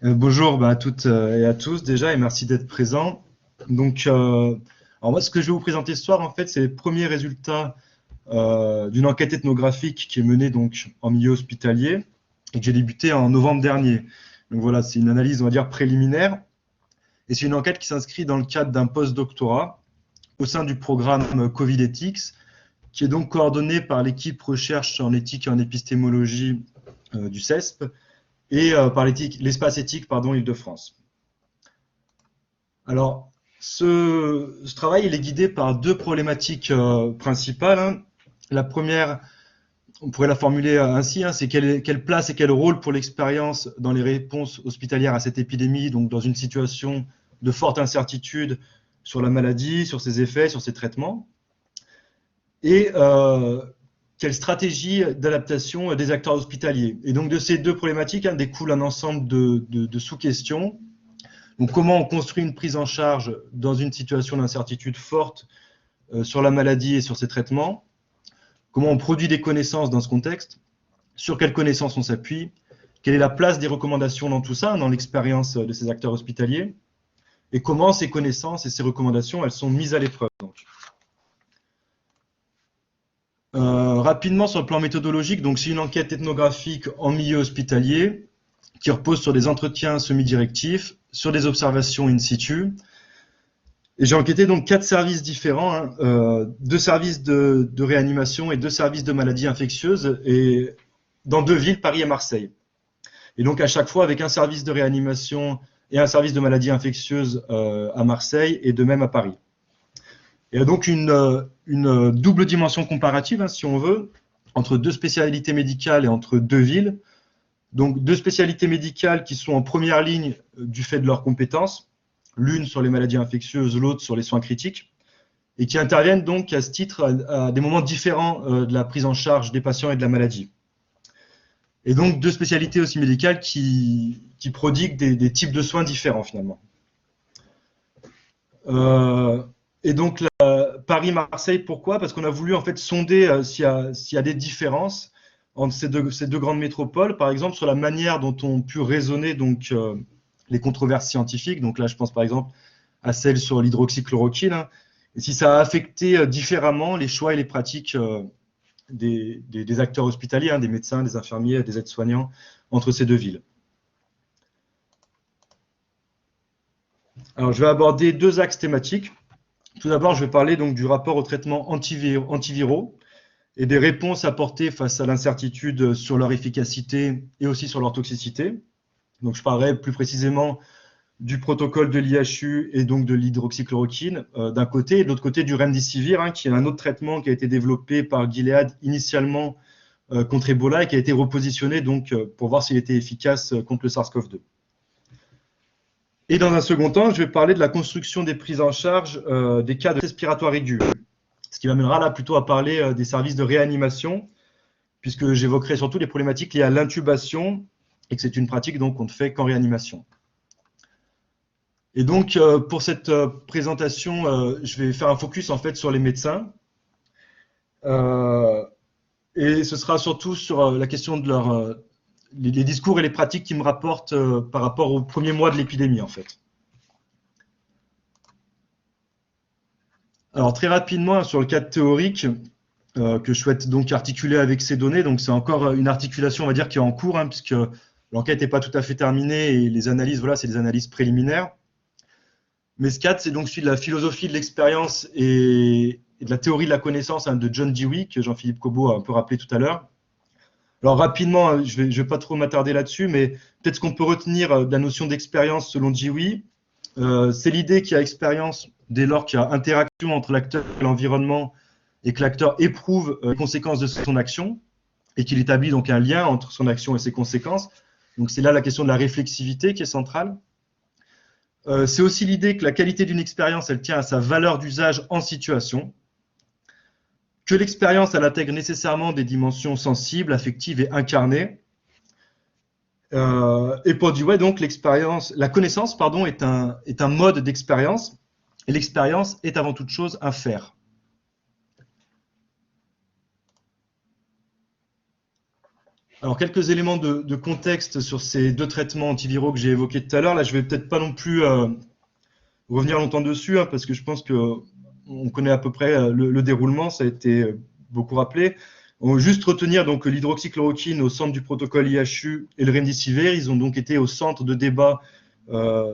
Bonjour à toutes et à tous déjà et merci d'être présents. Donc, alors moi, ce que je vais vous présenter ce soir, en fait, c'est les premiers résultats d'une enquête ethnographique qui est menée donc en milieu hospitalier et que j'ai débuté en novembre dernier. Donc voilà, c'est une analyse, on va dire, préliminaire et c'est une enquête qui s'inscrit dans le cadre d'un post-doctorat au sein du programme Covid Ethics, qui est donc coordonné par l'équipe recherche en éthique et en épistémologie du CESP et par l'espace éthique Île-de-France. Alors, ce travail il est guidé par deux problématiques principales, hein. La première, on pourrait la formuler ainsi, hein, c'est quelle place et quel rôle pour l'expérience dans les réponses hospitalières à cette épidémie, donc dans une situation de forte incertitude sur la maladie, sur ses effets, sur ses traitements, et quelle stratégie d'adaptation des acteurs hospitaliers. Et donc de ces deux problématiques découle un ensemble de sous-questions. Donc comment on construit une prise en charge dans une situation d'incertitude forte sur la maladie et sur ses traitements, comment on produit des connaissances dans ce contexte, sur quelles connaissances on s'appuie, quelle est la place des recommandations dans tout ça, dans l'expérience de ces acteurs hospitaliers, et comment ces connaissances et ces recommandations elles sont mises à l'épreuve. Rapidement sur le plan méthodologique, donc c'est une enquête ethnographique en milieu hospitalier qui repose sur des entretiens semi-directifs, sur des observations in situ. Et j'ai enquêté donc 4 services différents, hein, 2 services de réanimation et 2 services de maladies infectieuses, et dans 2 villes, Paris et Marseille. Et donc à chaque fois avec un service de réanimation et un service de maladies infectieuses à Marseille et de même à Paris. Et donc une double dimension comparative, hein, si on veut, entre 2 spécialités médicales et entre 2 villes. Donc 2 spécialités médicales qui sont en première ligne du fait de leurs compétences, l'une sur les maladies infectieuses, l'autre sur les soins critiques, et qui interviennent donc à ce titre à des moments différents de la prise en charge des patients et de la maladie. Et donc 2 spécialités aussi médicales qui prodiguent des types de soins différents finalement. Et donc Paris-Marseille, pourquoi? Parce qu'on a voulu en fait sonder s'il y a des différences entre ces deux grandes métropoles, par exemple sur la manière dont ont pu raisonner donc les controverses scientifiques. Donc là, je pense par exemple à celle sur l'hydroxychloroquine, hein, et si ça a affecté différemment les choix et les pratiques des acteurs hospitaliers, hein, des médecins, des infirmiers, des aides-soignants entre ces 2 villes. Alors, je vais aborder 2 axes thématiques. Tout d'abord, je vais parler donc du rapport aux traitements antiviraux et des réponses apportées face à l'incertitude sur leur efficacité et aussi sur leur toxicité. Donc, je parlerai plus précisément du protocole de l'IHU et donc de l'hydroxychloroquine d'un côté, et de l'autre côté du Remdesivir, hein, qui est un autre traitement qui a été développé par Gilead initialement contre Ebola et qui a été repositionné donc, pour voir s'il était efficace contre le SARS-CoV-2. Et dans un second temps, je vais parler de la construction des prises en charge des cas de respiratoire aigu, ce qui m'amènera là plutôt à parler des services de réanimation, puisque j'évoquerai surtout les problématiques liées à l'intubation, et que c'est une pratique donc qu'on ne fait qu'en réanimation. Et donc, pour cette présentation, je vais faire un focus en fait sur les médecins, et ce sera surtout sur la question de les discours et les pratiques qui me rapportent par rapport aux premiers mois de l'épidémie en fait. Alors très rapidement sur le cadre théorique que je souhaite donc articuler avec ces données, donc c'est encore une articulation on va dire qui est en cours, hein, puisque l'enquête n'est pas tout à fait terminée et les analyses, voilà, c'est des analyses préliminaires. Mais ce cadre, c'est donc celui de la philosophie de l'expérience et de la théorie de la connaissance, hein, de John Dewey, que Jean-Philippe Cobot a un peu rappelé tout à l'heure. Alors rapidement, je vais pas trop m'attarder là-dessus, mais peut-être ce qu'on peut retenir de la notion d'expérience selon Dewey, c'est l'idée qu'il y a expérience dès lors qu'il y a interaction entre l'acteur et l'environnement et que l'acteur éprouve les conséquences de son action et qu'il établit donc un lien entre son action et ses conséquences. Donc c'est là la question de la réflexivité qui est centrale. C'est aussi l'idée que la qualité d'une expérience, elle tient à sa valeur d'usage en situation, que l'expérience, elle intègre nécessairement des dimensions sensibles, affectives et incarnées. Et pour Dewey, donc, la connaissance, pardon, est un mode d'expérience, et l'expérience est avant toute chose un faire. Alors, quelques éléments de contexte sur ces deux traitements antiviraux que j'ai évoqués tout à l'heure. Là, je vais peut-être pas non plus revenir longtemps dessus, hein, parce que je pense qu'on connaît à peu près le déroulement, ça a été beaucoup rappelé. On va juste retenir donc l'hydroxychloroquine au centre du protocole IHU et le remdesivir. Ils ont donc été au centre de débats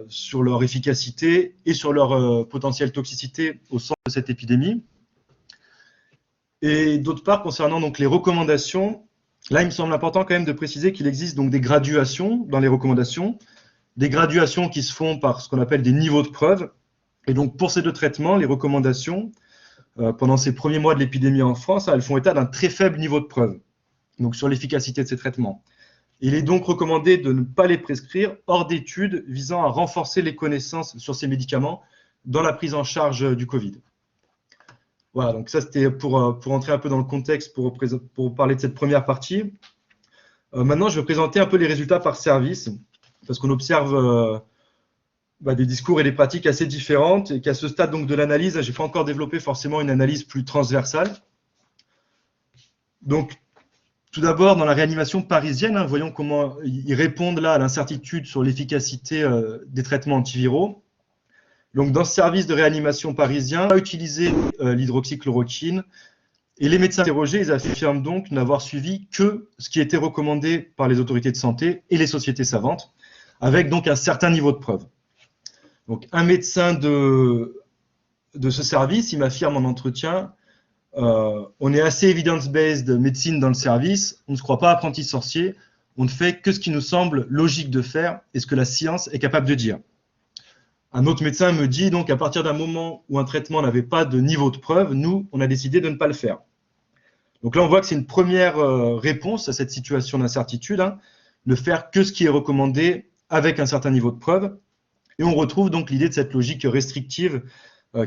sur leur efficacité et sur leur potentielle toxicité au centre de cette épidémie. Et d'autre part, concernant donc les recommandations, là, il me semble important quand même de préciser qu'il existe donc des graduations dans les recommandations, des graduations qui se font par ce qu'on appelle des niveaux de preuve. Et donc, pour ces deux traitements, les recommandations, pendant ces premiers mois de l'épidémie en France, elles font état d'un très faible niveau de preuve, donc sur l'efficacité de ces traitements. Il est donc recommandé de ne pas les prescrire hors d'études visant à renforcer les connaissances sur ces médicaments dans la prise en charge du Covid. Voilà, donc ça c'était pour entrer un peu dans le contexte, pour parler de cette première partie. Maintenant, je vais présenter un peu les résultats par service, parce qu'on observe des discours et des pratiques assez différentes, et qu'à ce stade donc, de l'analyse, je n'ai pas encore développé forcément une analyse plus transversale. Donc, tout d'abord, dans la réanimation parisienne, hein, voyons comment ils répondent là à l'incertitude sur l'efficacité des traitements antiviraux. Donc, dans ce service de réanimation parisien, on a utilisé l'hydroxychloroquine, et les médecins interrogés, ils affirment donc n'avoir suivi que ce qui était recommandé par les autorités de santé et les sociétés savantes, avec donc un certain niveau de preuve. Donc, un médecin de ce service, il m'affirme en entretien, on est assez evidence-based médecine dans le service, on ne se croit pas apprenti sorcier, on ne fait que ce qui nous semble logique de faire et ce que la science est capable de dire. Un autre médecin me dit donc à partir d'un moment où un traitement n'avait pas de niveau de preuve, nous, on a décidé de ne pas le faire. Donc là, on voit que c'est une première réponse à cette situation d'incertitude, hein, ne faire que ce qui est recommandé avec un certain niveau de preuve. Et on retrouve donc l'idée de cette logique restrictive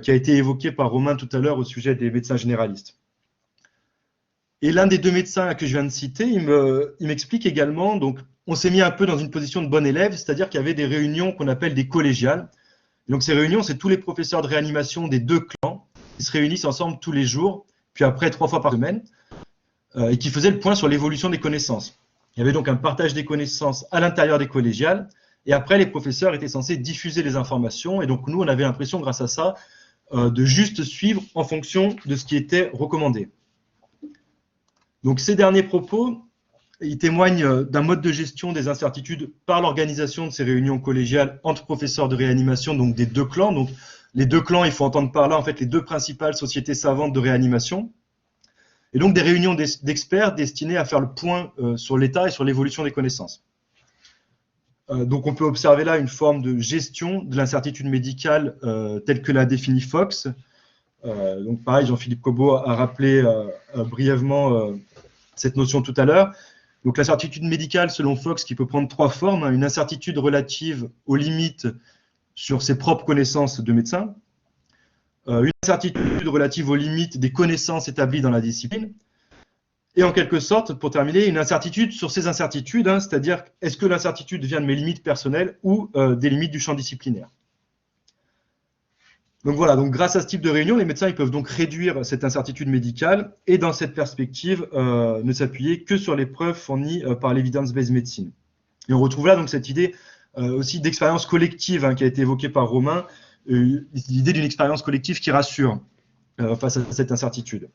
qui a été évoquée par Romain tout à l'heure au sujet des médecins généralistes. Et l'un des deux médecins que je viens de citer, il m'explique également, donc on s'est mis un peu dans une position de bon élève, c'est-à-dire qu'il y avait des réunions qu'on appelle des collégiales. Donc ces réunions, c'est tous les professeurs de réanimation des deux clans qui se réunissent ensemble tous les jours, puis après 3 fois par semaine, et qui faisaient le point sur l'évolution des connaissances. Il y avait donc un partage des connaissances à l'intérieur des collégiales, et après les professeurs étaient censés diffuser les informations, et donc nous on avait l'impression grâce à ça de juste suivre en fonction de ce qui était recommandé. Donc ces derniers propos, ils témoignent d'un mode de gestion des incertitudes par l'organisation de ces réunions collégiales entre professeurs de réanimation, donc des deux clans. Donc les deux clans, il faut entendre par là en fait les deux principales sociétés savantes de réanimation. Et donc des réunions d'experts destinées à faire le point sur l'état et sur l'évolution des connaissances. Donc on peut observer là une forme de gestion de l'incertitude médicale telle que l'a définie Fox. Donc pareil, Jean-Philippe Cobot a rappelé brièvement cette notion tout à l'heure. Donc l'incertitude médicale, selon Fox, qui peut prendre 3 formes, hein, une incertitude relative aux limites sur ses propres connaissances de médecin, une incertitude relative aux limites des connaissances établies dans la discipline, et en quelque sorte, pour terminer, une incertitude sur ces incertitudes, hein, c'est-à-dire est-ce que l'incertitude vient de mes limites personnelles ou des limites du champ disciplinaire. Donc voilà, donc grâce à ce type de réunion, les médecins ils peuvent donc réduire cette incertitude médicale et dans cette perspective, ne s'appuyer que sur les preuves fournies par l'evidence-based medicine. Et on retrouve là donc cette idée aussi d'expérience collective hein, qui a été évoquée par Romain, l'idée d'une expérience collective qui rassure face à cette incertitude.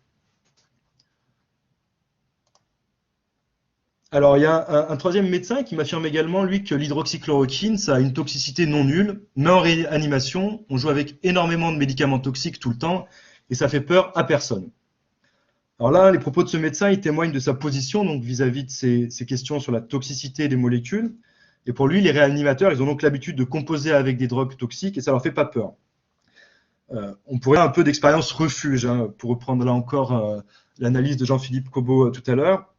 Alors, il y a un troisième médecin qui m'affirme également, lui, que l'hydroxychloroquine, ça a une toxicité non nulle, mais en réanimation, on joue avec énormément de médicaments toxiques tout le temps, et ça fait peur à personne. Alors là, les propos de ce médecin, ils témoignent de sa position donc vis-à-vis de ces questions sur la toxicité des molécules. Et pour lui, les réanimateurs, ils ont donc l'habitude de composer avec des drogues toxiques, et ça leur fait pas peur. On pourrait avoir un peu d'expérience refuge, hein, pour reprendre là encore l'analyse de Jean-Philippe Cobot tout à l'heure.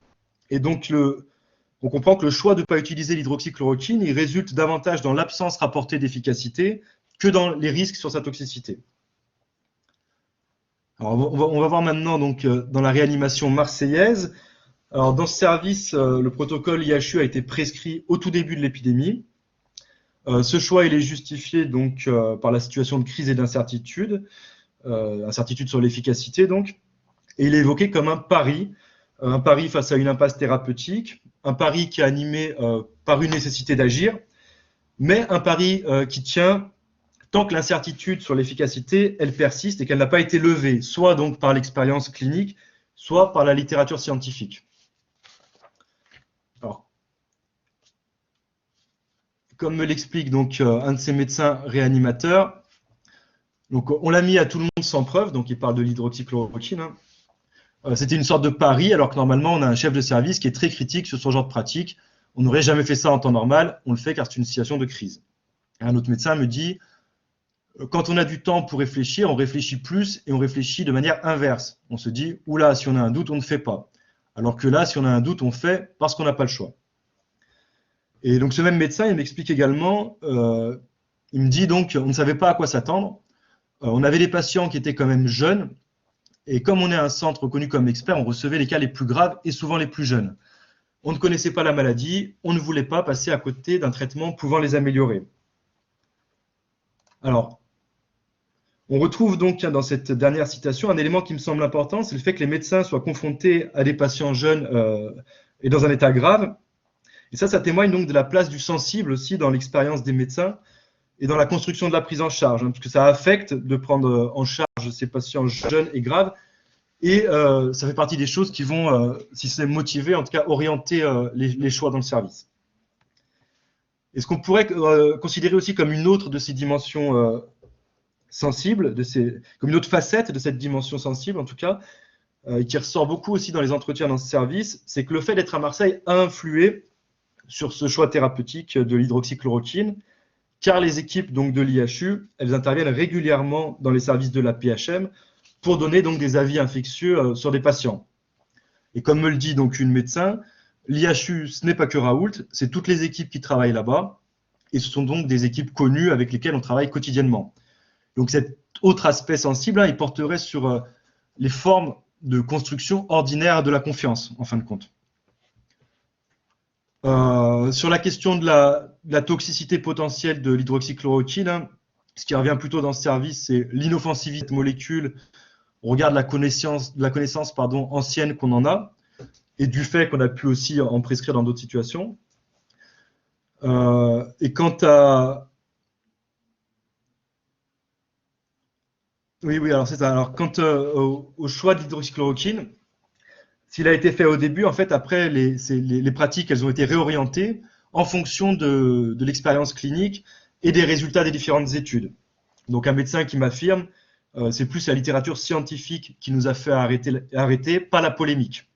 Et donc, on comprend que le choix de ne pas utiliser l'hydroxychloroquine, il résulte davantage dans l'absence rapportée d'efficacité que dans les risques sur sa toxicité. Alors, on va voir maintenant donc, dans la réanimation marseillaise. Alors, dans ce service, le protocole IHU a été prescrit au tout début de l'épidémie. Ce choix, il est justifié donc, par la situation de crise et d'incertitude, incertitude sur l'efficacité donc, et il est évoqué comme un pari face à une impasse thérapeutique. un pari qui est animé par une nécessité d'agir, mais un pari qui tient tant que l'incertitude sur l'efficacité, elle persiste et qu'elle n'a pas été levée, soit donc par l'expérience clinique, soit par la littérature scientifique. Alors, comme me l'explique donc un de ces médecins réanimateurs, donc on l'a mis à tout le monde sans preuve, donc il parle de l'hydroxychloroquine. C'était une sorte de pari, alors que normalement on a un chef de service qui est très critique sur ce genre de pratique. On n'aurait jamais fait ça en temps normal, on le fait car c'est une situation de crise. Un autre médecin me dit, quand on a du temps pour réfléchir, on réfléchit plus et on réfléchit de manière inverse. On se dit, oula, si on a un doute, on ne fait pas. Alors que là, si on a un doute, on fait parce qu'on n'a pas le choix. Et donc ce même médecin, il m'explique également, il me dit donc, on ne savait pas à quoi s'attendre. On avait des patients qui étaient quand même jeunes, et comme on est un centre reconnu comme expert, on recevait les cas les plus graves et souvent les plus jeunes. On ne connaissait pas la maladie, on ne voulait pas passer à côté d'un traitement pouvant les améliorer. Alors, on retrouve donc dans cette dernière citation un élément qui me semble important, c'est le fait que les médecins soient confrontés à des patients jeunes et dans un état grave. Et ça témoigne donc de la place du sensible aussi dans l'expérience des médecins et dans la construction de la prise en charge, hein, puisque ça affecte de prendre en charge ces patients jeunes et graves. Et ça fait partie des choses qui vont, si c'est motivé, en tout cas orienter les choix dans le service. Et ce qu'on pourrait considérer aussi comme une autre de ces dimensions sensibles, comme une autre facette de cette dimension sensible en tout cas, qui ressort beaucoup aussi dans les entretiens dans ce service, c'est que le fait d'être à Marseille a influé sur ce choix thérapeutique de l'hydroxychloroquine, car les équipes donc, de l'IHU, elles interviennent régulièrement dans les services de la PHM pour donner donc des avis infectieux sur des patients. Et comme me le dit donc une médecin, l'IHU, ce n'est pas que Raoult, c'est toutes les équipes qui travaillent là-bas, et ce sont donc des équipes connues avec lesquelles on travaille quotidiennement. Donc cet autre aspect sensible, hein, il porterait sur les formes de construction ordinaire de la confiance, en fin de compte. Sur la question de la toxicité potentielle de l'hydroxychloroquine, hein, ce qui revient plutôt dans ce service, c'est l'inoffensivité de molécules. On regarde la connaissance ancienne qu'on en a, et du fait qu'on a pu aussi en prescrire dans d'autres situations. Et quant à... Oui, alors c'est ça. Alors, quant au choix de l'hydroxychloroquine, s'il a été fait au début, en fait, après, les pratiques, elles ont été réorientées en fonction de l'expérience clinique et des résultats des différentes études. Donc, un médecin qui m'affirme, c'est plus la littérature scientifique qui nous a fait arrêter, pas la polémique.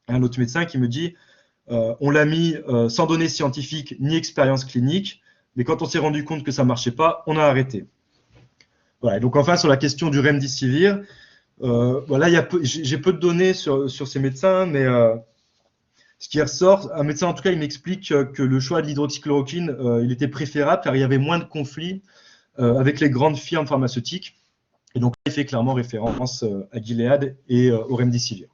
Un autre médecin qui me dit, on l'a mis sans données scientifiques ni expérience clinique, mais quand on s'est rendu compte que ça ne marchait pas, on a arrêté. Voilà, donc enfin, sur la question du remdesivir, voilà, j'ai peu de données sur ces médecins, mais ce qui ressort, un médecin en tout cas, il m'explique que le choix de l'hydroxychloroquine, il était préférable car il y avait moins de conflits avec les grandes firmes pharmaceutiques. Et donc, il fait clairement référence à Gilead et au remdesivir.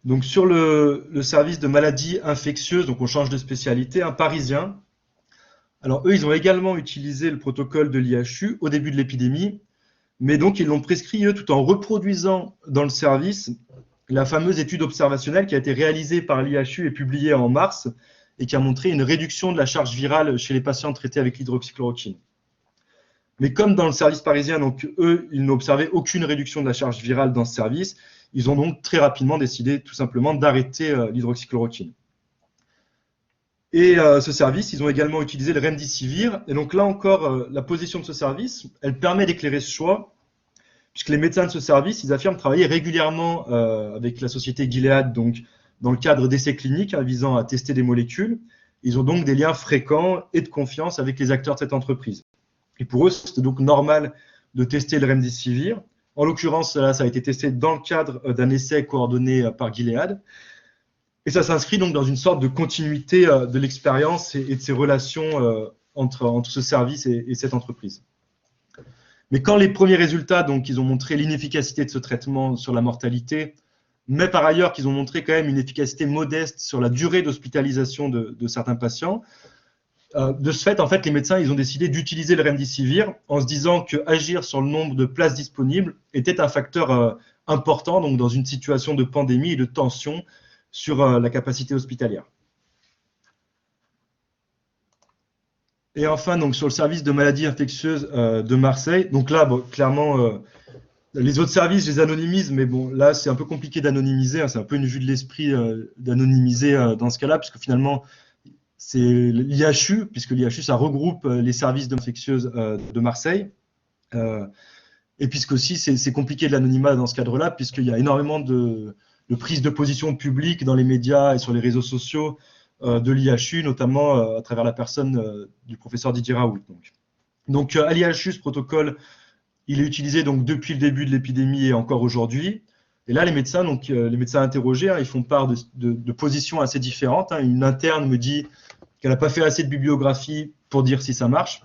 Donc, sur le service de maladies infectieuses, donc on change de spécialité, un parisien. Alors, eux, ils ont également utilisé le protocole de l'IHU au début de l'épidémie, mais donc ils l'ont prescrit, eux, tout en reproduisant dans le service la fameuse étude observationnelle qui a été réalisée par l'IHU et publiée en mars, et qui a montré une réduction de la charge virale chez les patients traités avec l'hydroxychloroquine. Mais comme dans le service parisien, donc eux, ils n'ont observé aucune réduction de la charge virale dans ce service, ils ont donc très rapidement décidé tout simplement d'arrêter l'hydroxychloroquine. Et ce service, ils ont également utilisé le remdesivir. Et donc là encore, la position de ce service, elle permet d'éclairer ce choix, puisque les médecins de ce service, ils affirment travailler régulièrement avec la société Gilead, donc dans le cadre d'essais cliniques visant à tester des molécules. Ils ont donc des liens fréquents et de confiance avec les acteurs de cette entreprise. Et pour eux, c'était donc normal de tester le remdesivir. En l'occurrence, là, ça a été testé dans le cadre d'un essai coordonné par Gilead. Et ça s'inscrit donc dans une sorte de continuité de l'expérience et de ces relations entre ce service et cette entreprise. Mais quand les premiers résultats, donc, ils ont montré l'inefficacité de ce traitement sur la mortalité, mais par ailleurs qu'ils ont montré quand même une efficacité modeste sur la durée d'hospitalisation de certains patients, de ce fait, en fait, les médecins, ils ont décidé d'utiliser le remdesivir en se disant qu'agir sur le nombre de places disponibles était un facteur important donc, dans une situation de pandémie et de tension sur la capacité hospitalière. Et enfin, donc, sur le service de maladies infectieuses de Marseille, donc là, bon, clairement, les autres services, je les anonymise, mais bon, là, c'est un peu compliqué d'anonymiser, hein, c'est un peu une vue de l'esprit d'anonymiser dans ce cas-là, puisque finalement, c'est l'IHU, puisque l'IHU, ça regroupe les services d'infectieuses de Marseille. Et puisque aussi, c'est compliqué de l'anonymat dans ce cadre-là, puisqu'il y a énormément de prise de position publique dans les médias et sur les réseaux sociaux de l'IHU, notamment à travers la personne du professeur Didier Raoult. Donc à l'IHU, ce protocole, il est utilisé donc, depuis le début de l'épidémie et encore aujourd'hui. Et là, les médecins, donc, les médecins interrogés, hein, ils font part de positions assez différentes. Hein. Une interne me dit qu'elle n'a pas fait assez de bibliographie pour dire si ça marche,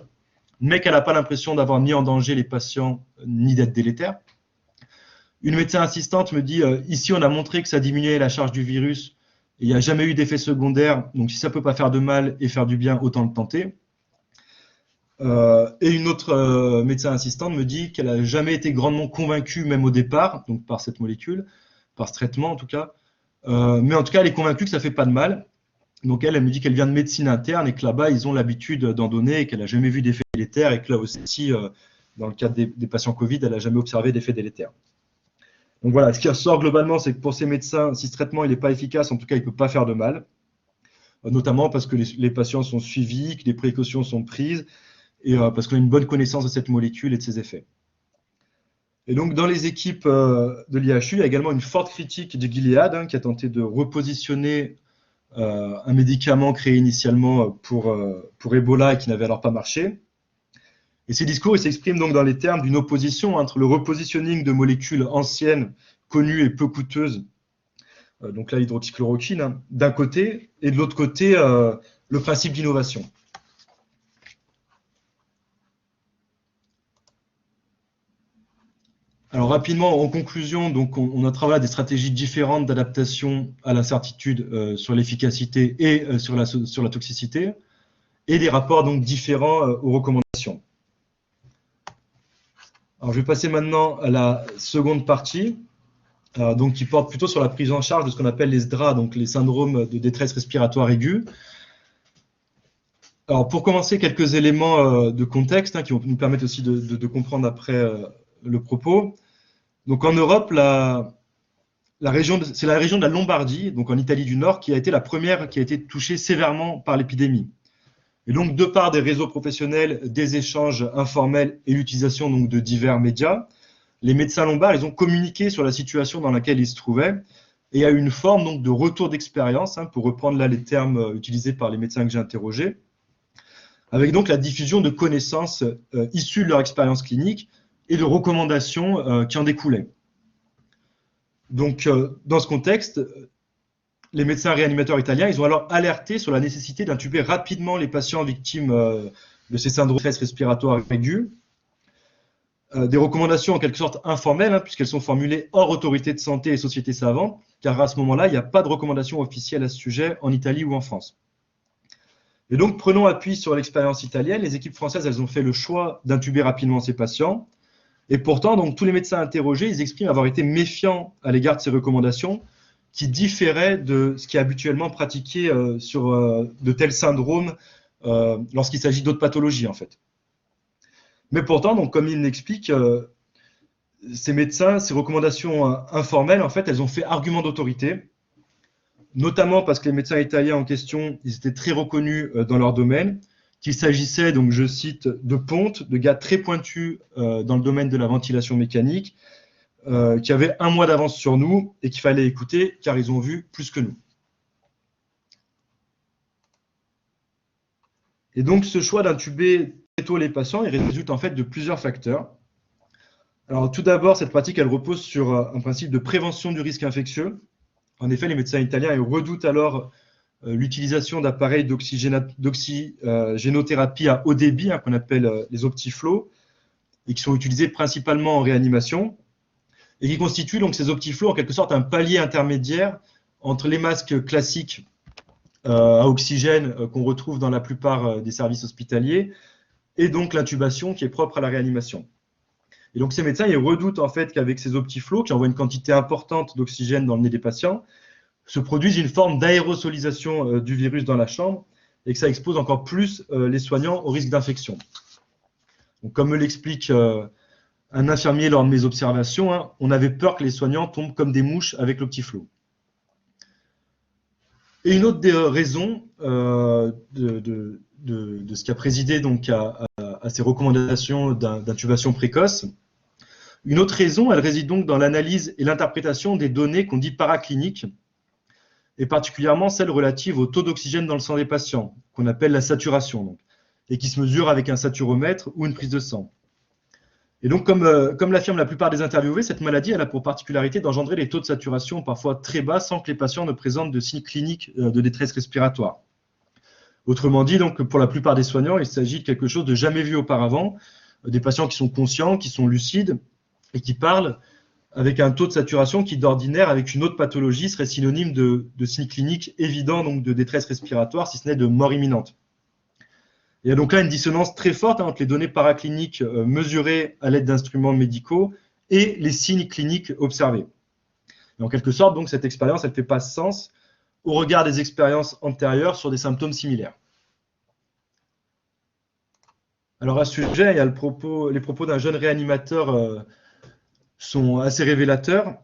mais qu'elle n'a pas l'impression d'avoir mis en danger les patients ni d'être délétère. Une médecin assistante me dit ici, on a montré que ça diminuait la charge du virus, et il n'y a jamais eu d'effet secondaire, donc si ça ne peut pas faire de mal et faire du bien, autant le tenter. Et une autre médecin assistante me dit qu'elle n'a jamais été grandement convaincue, même au départ, donc par cette molécule, par ce traitement en tout cas, mais en tout cas, elle est convaincue que ça ne fait pas de mal. Donc elle me dit qu'elle vient de médecine interne et que là-bas, ils ont l'habitude d'en donner et qu'elle n'a jamais vu d'effet délétère et que là aussi, dans le cadre des patients Covid, elle n'a jamais observé d'effet délétère. Donc voilà, ce qui ressort globalement, c'est que pour ces médecins, si ce traitement n'est pas efficace, en tout cas, il ne peut pas faire de mal, notamment parce que les patients sont suivis, que les précautions sont prises et parce qu'on a une bonne connaissance de cette molécule et de ses effets. Et donc, dans les équipes de l'IHU, il y a également une forte critique de Gilead, hein, qui a tenté de repositionner un médicament créé initialement pour Ebola et qui n'avait alors pas marché. Et ces discours, ils s'expriment donc dans les termes d'une opposition entre le repositionning de molécules anciennes, connues et peu coûteuses, donc là l'hydroxychloroquine, hein, d'un côté, et de l'autre côté, le principe d'innovation. Alors rapidement, en conclusion, donc on a travaillé des stratégies différentes d'adaptation à l'incertitude sur l'efficacité et sur la toxicité, et des rapports donc différents aux recommandations. Alors je vais passer maintenant à la seconde partie, donc qui porte plutôt sur la prise en charge de ce qu'on appelle les SDRA, donc les syndromes de détresse respiratoire aiguë. Alors pour commencer, quelques éléments de contexte hein, qui vont nous permettre aussi de comprendre après le propos. Donc en Europe, c'est la région de la Lombardie, donc en Italie du Nord, qui a été la première qui a été touchée sévèrement par l'épidémie. Et donc, de par des réseaux professionnels, des échanges informels et l'utilisation donc de divers médias, les médecins lombards, ils ont communiqué sur la situation dans laquelle ils se trouvaient et il y a eu une forme donc de retour d'expérience, hein, pour reprendre là les termes utilisés par les médecins que j'ai interrogés, avec donc la diffusion de connaissances issues de leur expérience clinique et de recommandations qui en découlaient. Donc, dans ce contexte, les médecins réanimateurs italiens, ils ont alors alerté sur la nécessité d'intuber rapidement les patients victimes de ces syndromes de détresse respiratoire aiguë. Des recommandations en quelque sorte informelles, hein, puisqu'elles sont formulées hors autorité de santé et société savante, car à ce moment-là, il n'y a pas de recommandation officielle à ce sujet en Italie ou en France. Et donc, prenons appui sur l'expérience italienne. Les équipes françaises, elles ont fait le choix d'intuber rapidement ces patients. Et pourtant, donc, tous les médecins interrogés, ils expriment avoir été méfiants à l'égard de ces recommandations, qui différait de ce qui est habituellement pratiqué sur de tels syndromes lorsqu'il s'agit d'autres pathologies, en fait. Mais pourtant, donc, comme il l'explique, ces médecins, ces recommandations informelles, en fait, elles ont fait argument d'autorité, notamment parce que les médecins italiens en question, ils étaient très reconnus dans leur domaine, qu'il s'agissait, donc je cite, de pontes, de gars très pointus dans le domaine de la ventilation mécanique, qui avaient 1 mois d'avance sur nous et qu'il fallait écouter car ils ont vu plus que nous. Et donc ce choix d'intuber très tôt les patients, il résulte en fait de plusieurs facteurs. Alors tout d'abord, cette pratique, elle repose sur un principe de prévention du risque infectieux. En effet, les médecins italiens ils redoutent alors l'utilisation d'appareils d'oxygénothérapie à haut débit, hein, qu'on appelle les optiflows, et qui sont utilisés principalement en réanimation, et qui constituent donc ces optiflows en quelque sorte un palier intermédiaire entre les masques classiques à oxygène qu'on retrouve dans la plupart des services hospitaliers et donc l'intubation qui est propre à la réanimation. Et donc ces médecins, ils redoutent en fait qu'avec ces optiflots, qui envoient une quantité importante d'oxygène dans le nez des patients, se produise une forme d'aérosolisation du virus dans la chambre et que ça expose encore plus les soignants au risque d'infection. Donc, comme me l'explique un infirmier lors de mes observations, hein, on avait peur que les soignants tombent comme des mouches avec l'optiflo. Et une autre des raisons de ce qui a présidé donc à ces recommandations d'intubation précoce, une autre raison, elle réside donc dans l'analyse et l'interprétation des données qu'on dit paracliniques, et particulièrement celles relatives au taux d'oxygène dans le sang des patients, qu'on appelle la saturation, donc, et qui se mesure avec un saturomètre ou une prise de sang. Et donc, comme l'affirment la plupart des interviewés, cette maladie elle a pour particularité d'engendrer des taux de saturation parfois très bas sans que les patients ne présentent de signes cliniques de détresse respiratoire. Autrement dit, donc, pour la plupart des soignants, il s'agit de quelque chose de jamais vu auparavant, des patients qui sont conscients, qui sont lucides et qui parlent avec un taux de saturation qui, d'ordinaire, avec une autre pathologie, serait synonyme de signes cliniques évidents, donc de détresse respiratoire, si ce n'est de mort imminente. Il y a donc là une dissonance très forte entre les données paracliniques mesurées à l'aide d'instruments médicaux et les signes cliniques observés. Et en quelque sorte, donc, cette expérience, elle ne fait pas sens au regard des expériences antérieures sur des symptômes similaires. Alors à ce sujet, il y a les propos d'un jeune réanimateur sont assez révélateurs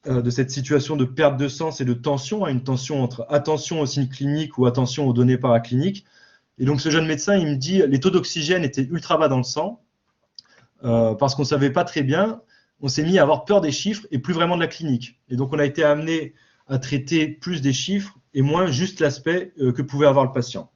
de cette situation de perte de sens et de tension, une tension entre attention aux signes cliniques ou attention aux données paracliniques. Et donc ce jeune médecin, il me dit les taux d'oxygène étaient ultra bas dans le sang, parce qu'on ne savait pas très bien, on s'est mis à avoir peur des chiffres et plus vraiment de la clinique. Et donc on a été amené à traiter plus des chiffres et moins juste l'aspect que pouvait avoir le patient.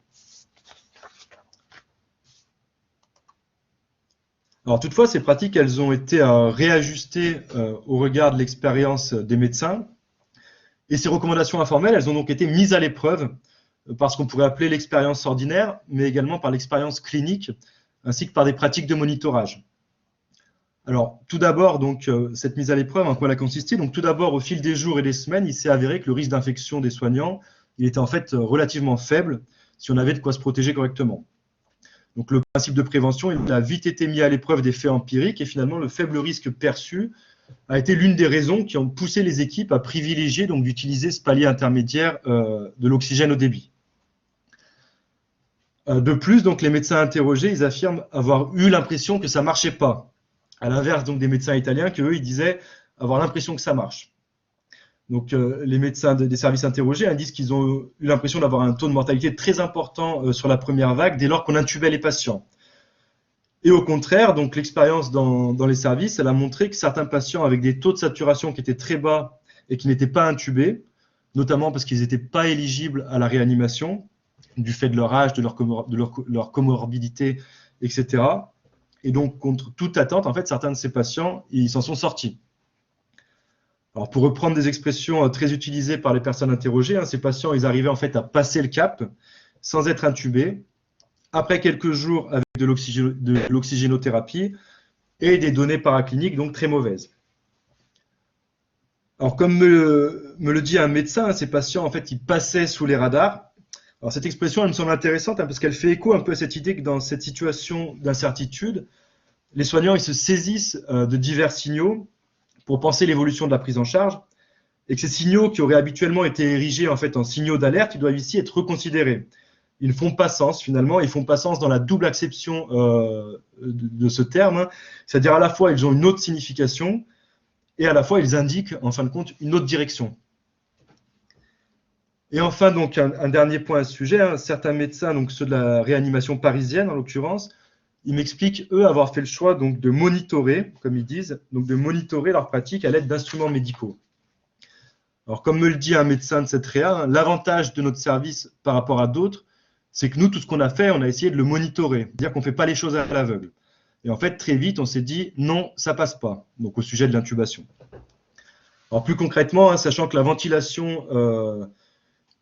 Alors toutefois, ces pratiques, elles ont été réajustées au regard de l'expérience des médecins. Et ces recommandations informelles, elles ont donc été mises à l'épreuve par ce qu'on pourrait appeler l'expérience ordinaire, mais également par l'expérience clinique, ainsi que par des pratiques de monitorage. Alors, tout d'abord, donc, cette mise à l'épreuve, en quoi elle a consisté? Donc, tout d'abord, au fil des jours et des semaines, il s'est avéré que le risque d'infection des soignants, il était en fait relativement faible si on avait de quoi se protéger correctement. Donc, le principe de prévention, il a vite été mis à l'épreuve des faits empiriques et finalement, le faible risque perçu a été l'une des raisons qui ont poussé les équipes à privilégier donc d'utiliser ce palier intermédiaire de l'oxygène au débit. De plus, donc, les médecins interrogés, ils affirment avoir eu l'impression que ça ne marchait pas. À l'inverse donc des médecins italiens, qu'eux, ils disaient avoir l'impression que ça marche. Donc, les médecins des services interrogés disent qu'ils ont eu l'impression d'avoir un taux de mortalité très important sur la première vague dès lors qu'on intubait les patients. Et au contraire, donc l'expérience dans les services, elle a montré que certains patients avec des taux de saturation qui étaient très bas et qui n'étaient pas intubés, notamment parce qu'ils n'étaient pas éligibles à la réanimation, du fait de leur âge, de leur comorbidité, etc. Et donc, contre toute attente, en fait, certains de ces patients, ils s'en sont sortis. Alors, pour reprendre des expressions très utilisées par les personnes interrogées, ces patients, ils arrivaient en fait à passer le cap sans être intubés, après quelques jours avec de l'oxygénothérapie et des données paracliniques donc très mauvaises. Alors, comme me le dit un médecin, ces patients, en fait, ils passaient sous les radars. Alors, cette expression, elle me semble intéressante parce qu'elle fait écho un peu à cette idée que dans cette situation d'incertitude, les soignants, ils se saisissent de divers signaux pour penser l'évolution de la prise en charge et que ces signaux qui auraient habituellement été érigés en fait en signaux d'alerte, ils doivent ici être reconsidérés. Ils ne font pas sens finalement, ils ne font pas sens dans la double acception de ce terme, c'est-à-dire à la fois ils ont une autre signification et à la fois ils indiquent en fin de compte une autre direction. Et enfin, donc, un dernier point à ce sujet, certains médecins, donc ceux de la réanimation parisienne en l'occurrence, ils m'expliquent, eux, avoir fait le choix donc, de monitorer, comme ils disent, donc de monitorer leur pratique à l'aide d'instruments médicaux. Alors, comme me le dit un médecin de cette réa, l'avantage de notre service par rapport à d'autres, c'est que nous, tout ce qu'on a fait, on a essayé de le monitorer, c'est-à-dire qu'on ne fait pas les choses à l'aveugle. Et en fait, très vite, on s'est dit, non, ça ne passe pas, donc au sujet de l'intubation. Alors, plus concrètement, sachant que la ventilation,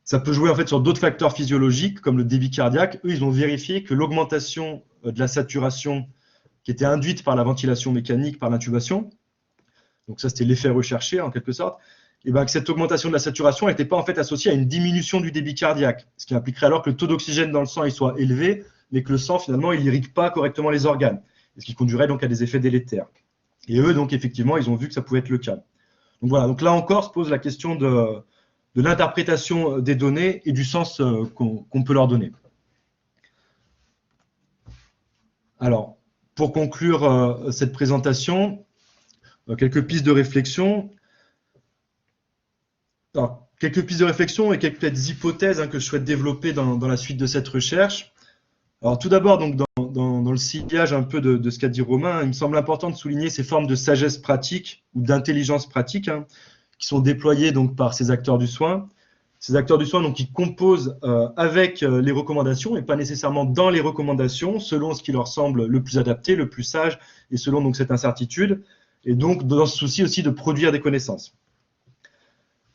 ça peut jouer en fait sur d'autres facteurs physiologiques, comme le débit cardiaque, eux, ils ont vérifié que l'augmentation de la saturation qui était induite par la ventilation mécanique, par l'intubation, donc ça, c'était l'effet recherché en quelque sorte, et bien que cette augmentation de la saturation n'était pas en fait associée à une diminution du débit cardiaque, ce qui impliquerait alors que le taux d'oxygène dans le sang il soit élevé, mais que le sang finalement il n'irrigue pas correctement les organes, ce qui conduirait donc à des effets délétères. Et eux, donc, effectivement, ils ont vu que ça pouvait être le cas. Donc voilà, donc là encore se pose la question de l'interprétation des données et du sens qu'on peut leur donner. Alors, pour conclure cette présentation, quelques pistes de réflexion. Alors, quelques pistes de réflexion et quelques hypothèses que je souhaite développer dans la suite de cette recherche. Alors, tout d'abord, donc, dans le sillage un peu de ce qu'a dit Romain, il me semble important de souligner ces formes de sagesse pratique ou d'intelligence pratique qui sont déployées donc, par ces acteurs du soin. Ces acteurs du soin donc, qui composent avec les recommandations et pas nécessairement dans les recommandations, selon ce qui leur semble le plus adapté, le plus sage, et selon donc, cette incertitude, et donc dans ce souci aussi de produire des connaissances.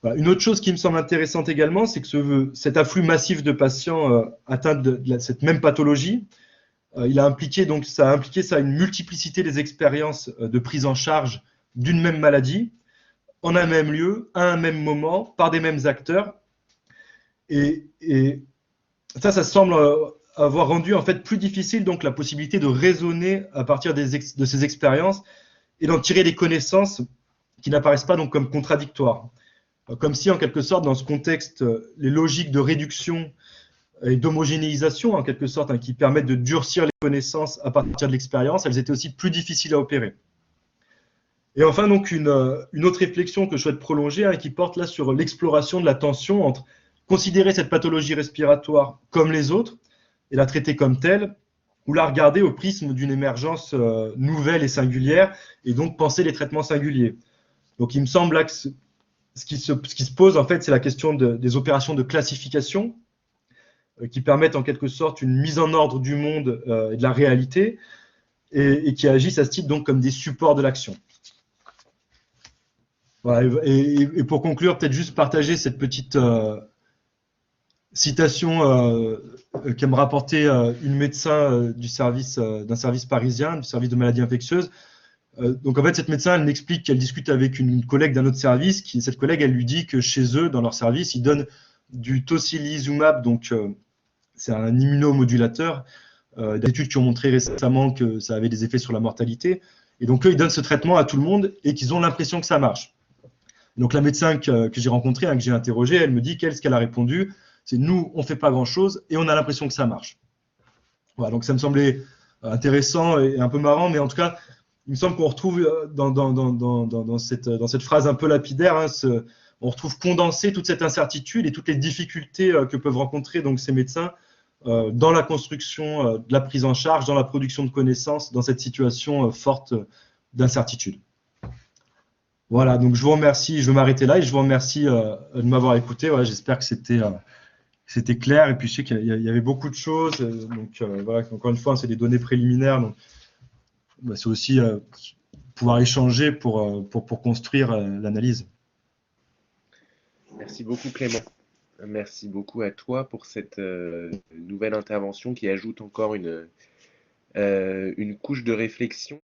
Voilà. Une autre chose qui me semble intéressante également, c'est que cet afflux massif de patients atteints de cette même pathologie, ça a impliqué une multiplicité des expériences de prise en charge d'une même maladie, en un même lieu, à un même moment, par des mêmes acteurs. Et ça semble avoir rendu en fait plus difficile donc la possibilité de raisonner à partir de ces expériences et d'en tirer des connaissances qui n'apparaissent pas donc comme contradictoires. Comme si en quelque sorte dans ce contexte, les logiques de réduction et d'homogénéisation en quelque sorte qui permettent de durcir les connaissances à partir de l'expérience, elles étaient aussi plus difficiles à opérer. Et enfin donc une autre réflexion que je souhaite prolonger qui porte là sur l'exploration de la tension entre considérer cette pathologie respiratoire comme les autres et la traiter comme telle, ou la regarder au prisme d'une émergence nouvelle et singulière, et donc penser les traitements singuliers. Donc il me semble là que ce qui se pose en fait, c'est la question des opérations de classification qui permettent en quelque sorte une mise en ordre du monde et de la réalité, et qui agissent à ce titre donc comme des supports de l'action. Voilà, et pour conclure, peut-être juste partager cette petite citation qu'a me rapporté une médecin d'un service parisien, du service de maladies infectieuses. Donc en fait, cette médecin, elle m'explique qu'elle discute avec une collègue d'un autre service. Cette collègue, elle lui dit que chez eux, dans leur service, ils donnent du tocilizumab, donc c'est un immunomodulateur. Des études qui ont montré récemment que ça avait des effets sur la mortalité. Et donc eux, ils donnent ce traitement à tout le monde et qu'ils ont l'impression que ça marche. Donc la médecin que j'ai rencontrée, que j'ai interrogée, elle me dit ce qu'elle a répondu, c'est nous, on ne fait pas grand-chose et on a l'impression que ça marche. Voilà, donc ça me semblait intéressant et un peu marrant, mais en tout cas, il me semble qu'on retrouve dans cette phrase un peu lapidaire, on retrouve condensé toute cette incertitude et toutes les difficultés que peuvent rencontrer donc, ces médecins dans la construction de la prise en charge, dans la production de connaissances, dans cette situation forte d'incertitude. Voilà, donc je vous remercie, je vais m'arrêter là et je vous remercie de m'avoir écouté. Voilà, j'espère que c'était clair, et puis je sais qu'il y avait beaucoup de choses, donc voilà, encore une fois, c'est des données préliminaires, donc bah, c'est aussi pouvoir échanger pour construire l'analyse. Merci beaucoup Clément. Merci beaucoup à toi pour cette nouvelle intervention qui ajoute encore une couche de réflexion.